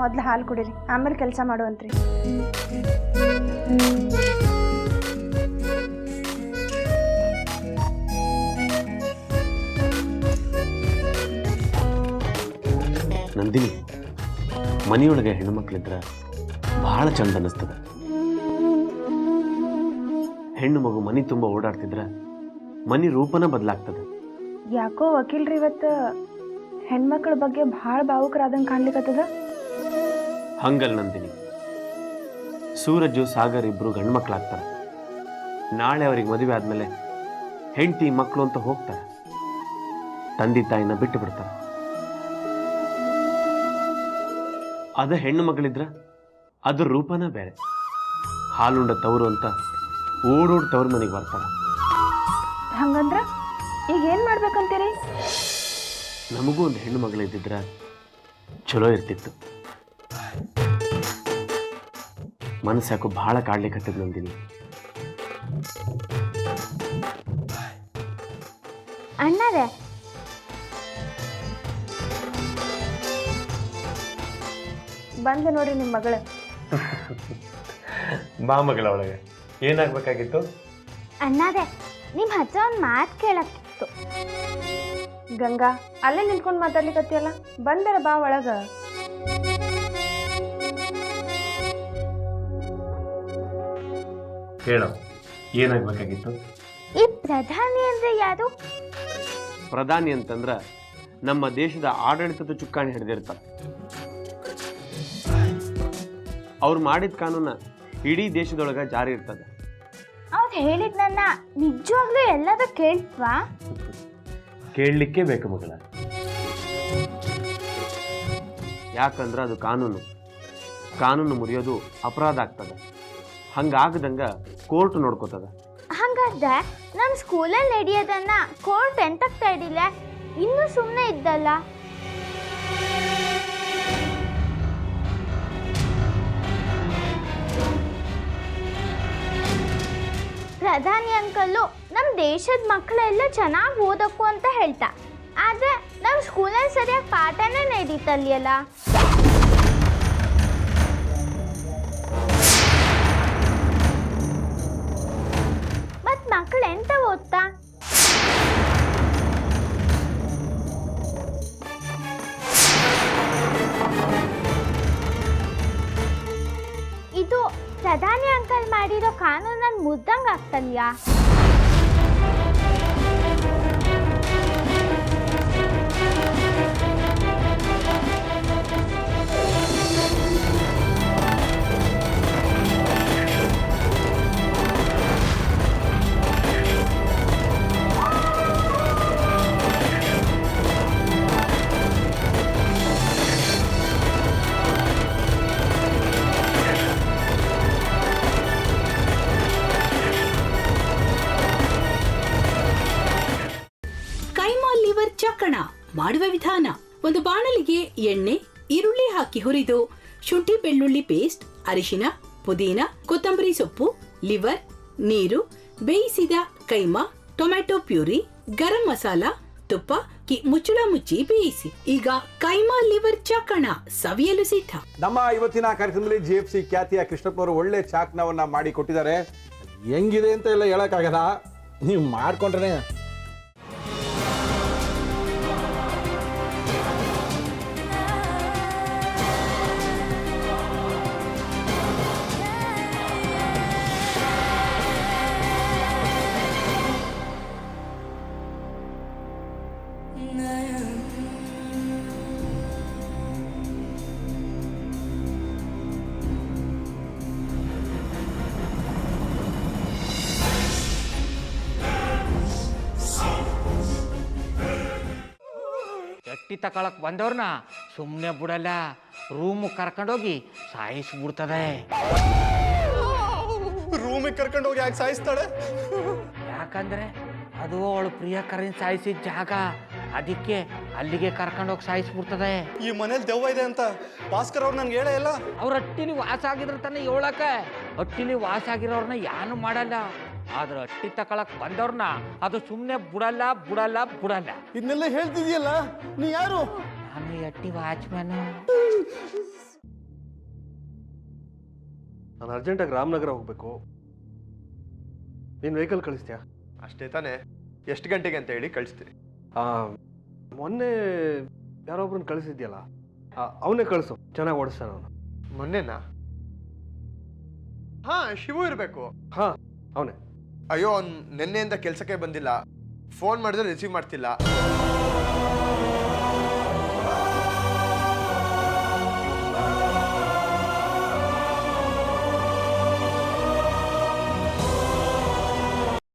ಮೊದ್ಲು ಹಾಲು ಕುಡೀರಿ, ಆಮೇಲೆ ಕೆಲಸ ಮಾಡುವಂತ್ರಿ. ನಂದಿನಿ, ಮನೆಯೊಳಗೆ ಹೆಣ್ಣುಮಕ್ಳಿದ್ರೆ ಬಹಳ ಚಂದ ಅನ್ನಿಸ್ತದ. ಹೆಣ್ಣು ಮಗು ಮನೆ ತುಂಬ ಓಡಾಡ್ತಿದ್ರ ಮನೆ ರೂಪನ ಬದಲಾಗ್ತದೆ. ಯಾಕೋ ವಕೀಲ್ರಿ ಇವತ್ತು ಹೆಣ್ಮಕ್ಳ ಬಗ್ಗೆ ಭಾಳ ಭಾವುಕರಾದಂಗೆ ಕಾಣ್ಲಿಕ್ಕತ್ತದ. ಹಂಗಲ್ ನಂದಿನಿ, ಸೂರಜ್ ಸಾಗರ್ ಇಬ್ರು ಗಂಡ್ಮಕ್ಳಾಗ್ತಾರೆ. ನಾಳೆ ಅವ್ರಿಗೆ ಮದುವೆ ಆದ್ಮೇಲೆ ಹೆಂಡತಿ ಮಕ್ಕಳು ಅಂತ ಹೋಗ್ತಾರೆ, ತಂದೆ ತಾಯಿನ ಬಿಟ್ಟು ಬಿಡ್ತಾರೆ. ಅದ ಹೆಣ್ಣು ಮಗಳಿದ್ರ ಅದ್ರ ರೂಪನ ಬೇರೆ. ಹಾಲುಂಡ ತವರು ಅಂತ ಓಡೋಡ್ ತವ್ರ ಮನೆಗೆ ಬರ್ತಾರೆ. ಹಂಗಂದ್ರ ಈಗ ಏನ್ ಮಾಡ್ಬೇಕಂತೀರಿ? ನಮಗೂ ಒಂದು ಹೆಣ್ಣು ಮಗಳಿದ್ದಿದ್ರ ಚಲೋ ಇರ್ತಿತ್ತು. ಮನಸ್ಸು ಯಾಕೋ ಬಹಳ ಕಾಡ್ಲಿಕ್ಕತ್ತದ ನಂದಿನಿ. ಅಣ್ಣರೇ, ಬಂದೆ ನೋಡ್ರಿ ನಿಮ್ಮ ಮಗಳು. ಬಾ ಮಗಳ ಒಳಗೆ. ಏನಾಗ್ಬೇಕಾಗಿತ್ತು? ಅಣ್ಣಾರೆ, ನಿಮ್ಮ ಹತ್ರ ಒಂದು ಮಾತು ಕೇಳಕ್ಕಿತ್ತು. ಗಂಗಾ, ಅಲ್ಲೇ ನಿಂತ್ಕೊಂಡು ಮಾತಾಡ್ಲಿಕ್ಕತ್ತಿಯಲ್ಲ, ಬಂದರ ಬಾ ಒಳಗ. ಹೇಳೋ, ಏನಾಗ್ಬೇಕಾಗಿತ್ತು? ಈ ಪ್ರಧಾನಿ ಅಂದ್ರೆ ಯಾರು? ಪ್ರಧಾನಿ ಅಂತಂದ್ರ ನಮ್ಮ ದೇಶದ ಆಡಳಿತದ ಚುಕ್ಕಾಣಿ ಹಿಡಿದಿರ್ತಾರೆ. ಅವ್ರು ಮಾಡಿದ ಕಾನೂನ ಇಡೀ ದೇಶದೊಳಗ ಜಾರಿ ಇರ್ತದೆ. ಅವ್ರು ಹೇಳಿದ್ನನ್ನ ನಿಜವಾಗ್ಲೂ ಎಲ್ಲದೂ ಕೇಳ್ತ್ವಾ? ಕೇಳಲಿಕ್ಕೆ ಬೇಕು ಮಗಳ. ಯಾಕಂದ್ರೆ ಅದು ಕಾನೂನು ಮುರಿಯೋದು ಅಪರಾಧ ಆಗ್ತದೆ. ಹಂಗಾಗದಂಗ ಕೋರ್ಟ್ ನೋಡ್ಕೋತದ. ಹಂಗಾದ್ರೆ ನಮ್ಮ ಸ್ಕೂಲಲ್ಲಿ ನಡೆಯೋದನ್ನ ಕೋರ್ಟ್ ಎಂತಕ್ ತಡಿಲ್ಲ? ಇನ್ನೂ ಸುಮ್ಮನೆ ಇದ್ದಲ್ಲ. ಪ್ರಧಾನಿ ಅಂಕಲ್ಲು ನಮ್ಮ ದೇಶದ ಮಕ್ಕಳೆಲ್ಲ ಚೆನ್ನಾಗಿ ಓದಕ್ಕು ಅಂತ ಹೇಳ್ತಾ, ಆದರೆ ನಮ್ಮ ಸ್ಕೂಲಲ್ಲಿ ಸರಿಯಾಗಿ ಪಾಠನೇ ನಡೀತಲ್ಲಿಯಲ್ಲ. ಮತ್ತು ಮಕ್ಕಳು ಎಂತ ಓದ್ತಾ? ಇದು ಪ್ರಧಾನಿ ಅಂಕಲ್ ಮಾಡಿರೋ ಕಾನೂನು ನನ್ನ ಮುದ್ದಂಗೆ ಆಗ್ತಲ್ಯಾ? ಚಕ್ಕಣ ಮಾಡುವ ವಿಧಾನ: ಒಂದು ಬಾಣಲಿಗೆ ಎಣ್ಣೆ, ಈರುಳ್ಳಿ ಹಾಕಿ ಹುರಿದು ಶುಂಠಿ ಬೆಳ್ಳುಳ್ಳಿ ಪೇಸ್ಟ್, ಅರಿಶಿನ, ಪುದೀನ, ಕೊತ್ತಂಬರಿ ಸೊಪ್ಪು, ಲಿವರ್, ನೀರು, ಬೇಯಿಸಿದ ಕೈಮಾ, ಟೊಮ್ಯಾಟೊ ಪ್ಯೂರಿ, ಗರಂ ಮಸಾಲ, ತುಪ್ಪ ಮುಚ್ಚಳ ಮುಚ್ಚಿ ಬೇಯಿಸಿ. ಈಗ ಕೈಮಾ ಲಿವರ್ ಚಾಕಣ ಸವಿಯಲು ಸಿದ್ಧ. ನಮ್ಮ ಇವತ್ತಿನ ಕಾರ್ಯಕ್ರಮದಲ್ಲಿ GFC ಖ್ಯಾತಿಯ ಕೃಷ್ಣಪ್ಪನವರು ಒಳ್ಳೆ ಚಾಕ್ನವನ್ನ ಮಾಡಿ ಕೊಟ್ಟಿದ್ದಾರೆ. ಹೆಂಗಿದೆ ಅಂತ ಎಲ್ಲ ಹೇಳಕ್ಕಾಗಲ್ಲ, ನೀವು ಮಾಡ್ಕೊಂಡ್ರೆ. ಎಟ್ಟಿ ತಕೊಳಕ್ ಬಂದವ್ರನ್ನ ಸುಮ್ಮನೆ ಬಿಡಲ್ಲ, ರೂಮ್ ಕರ್ಕೊಂಡೋಗಿ ಸಾಯಿಸ್ಬಿಡ್ತದೆ. ರೂಮಿಗೆ ಕರ್ಕೊಂಡೋಗಿ ಯಾಕೆ ಸಾಯಿಸ್ತಾಳೆ? ಯಾಕಂದ್ರೆ ಅದು ಅವಳು ಪ್ರಿಯಕರನ್ ಸಾಯಿಸಿದ ಜಾಗ, ಅದಕ್ಕೆ ಅಲ್ಲಿಗೆ ಕರ್ಕೊಂಡೋಗಿ ಸಾಯಿಸ್ಬಿಡ್ತದೆ. ಈ ಮನೇಲಿ ದೆವ್ವ ಇದೆ ಅಂತ ಭಾಸ್ಕರ್ ಅವ್ರು ನನ್ಗೆ ಹೇಳೇ ಇಲ್ಲ. ಅವ್ರ ಹಟ್ಟಿಲಿ ವಾಸ ಆಗಿದ್ರ ತಾನೆ ಹೇಳಕ. ಹಟ್ಟಿಲಿ ವಾಸ ಆಗಿರೋರ್ನ ಯಾನು ಮಾಡಲ್ಲ, ಆದ್ರೆ ಹಟ್ಟಿ ತಕೊಳಕ್ ಬಂದವ್ರನ್ನ ಅದು ಸುಮ್ಮನೆ ಬಿಡಲ್ಲ ಬಿಡಲ್ಲ ಬಿಡಲ್ಲ. ಇದನ್ನೆಲ್ಲ ಹೇಳ್ತಿದ್ಯಲ್ಲ, ನೀ ಯಾರು? ನಾನು ಹಟ್ಟಿ ವಾಚ್ಮ್ಯಾನು. ನಾನು ಅರ್ಜೆಂಟಾಗಿ ರಾಮನಗರ ಹೋಗಬೇಕು. ನೀನು ವೆಹಿಕಲ್ ಕಳಿಸ್ತೀಯಾ? ಅಷ್ಟೇ ತಾನೇ. ಎಷ್ಟು ಗಂಟೆಗೆ ಅಂತ ಹೇಳಿ ಕಳಿಸ್ತೀರಿ. ಮೊನ್ನೆ ಯಾರೊಬ್ರನ್ನ ಕಳಿಸಿದ್ಯಲ್ಲ, ಅವನೇ ಕಳಿಸು, ಚೆನ್ನಾಗಿ ಓಡಿಸ್ತಾನೆ ಅವನು. ಮೊನ್ನೆನಾ? ಹಾ, ಶಿವು ಇರಬೇಕು. ಹಾಂ, ಅವನೇ. ಅಯ್ಯೋ, ಅವ್ನು ನಿನ್ನೆಯಿಂದ ಕೆಲಸಕ್ಕೆ ಬಂದಿಲ್ಲ. ಫೋನ್ ಮಾಡಿದ್ರೆ ರಿಸೀವ್ ಮಾಡ್ತಿಲ್ಲ.